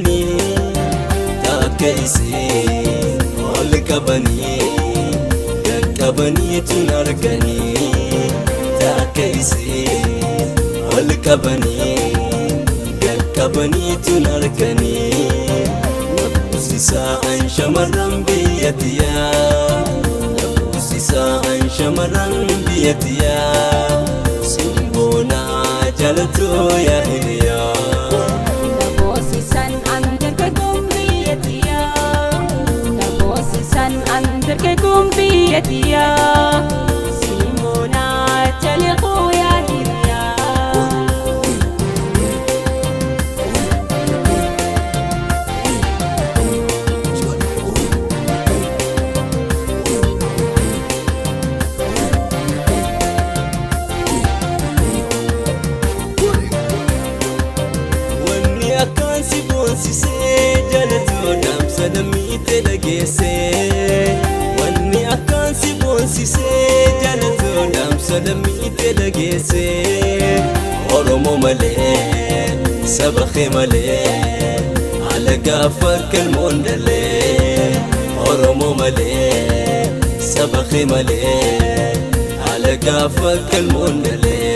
arganii takka isin ol qabanii qaqqabaniitun arganii takka isin ol qabanii qaqqabaniitun arganii nabbusisaan shamarran biyyattiyaa nabbusisaan shamarran biyyattiyaa simboonaa jalatoo yaa hiriyaa Biyatia Simona Chaleco ya Hiria Wanni akkan si boonsisee jalatuu dhaamsa lammiitti dhageessee Wanni akkan si boonsisee jalatuu dhaamsa lammiitti dhageessee Oromoo malee saba kee malee alagaa fakkan moondalee Oromoo malee saba kee malee alagaa fakkan moondalee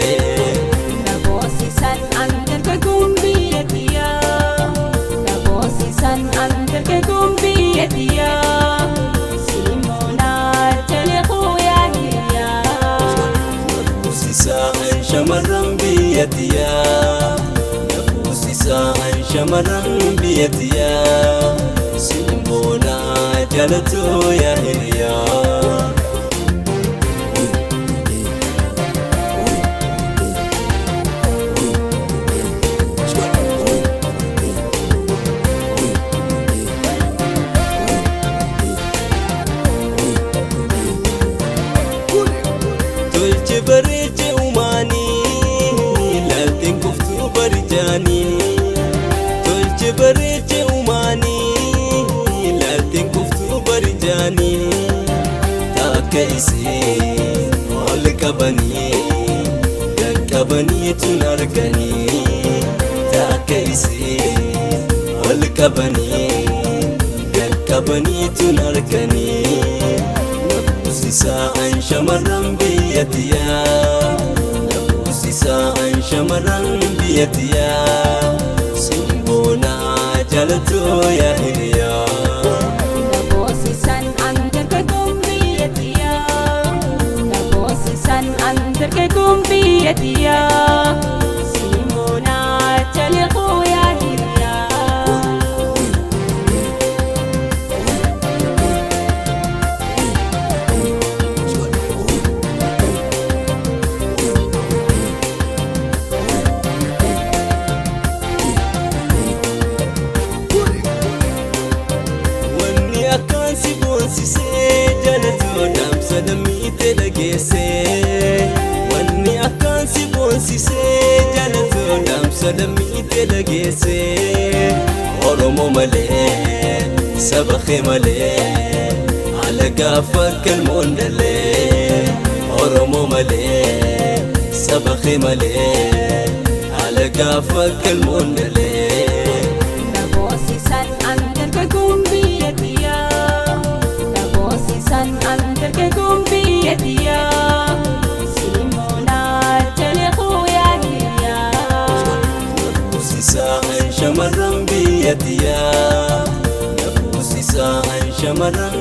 Nabosisan andarka gumbiyatia Nabosisan andarka gumbiyatia Nabbusisaan shamarran biyyattiyaa nabbusisaan shamarran biyyattiyaa simboonaa jalatoo yaa hiriyaa Tolche bareeche uumanii laalteen kuftuu barijaanii Tolche bareeche uumanii laalteen kuftuu barijaanii takka isin ol qabanii qaqqabaniitun arganii takka isin ol qabanii qaqqabaniitun arganii Nabbusisaan shamarran biyyattiyaa nabbusisaan shamarran biyyattiyaa simboonaa jalatoo yaa hiriyaa Nabosisan andarka gumbiyatia Nabosisan andarka gumbiyatia Simona Chaleco ya Hiria Akkan si boonsisee jalatuu dhaamsa lammiitti dhageessee Wanni akkan si boonsisee jalatuu dhaamsa lammiitti dhageessee Oromoo malee saba kee malee alagaa fakkan moondalee Oromoo malee saba kee malee alagaa fakkan moondalee Nabosisan andarka gumbiyatia Nabosisan andarka gumbiyatia Simona Chaleco ya Hiria Nabbusisaan shamarran biyyattiyaa nabbusisaan shamarran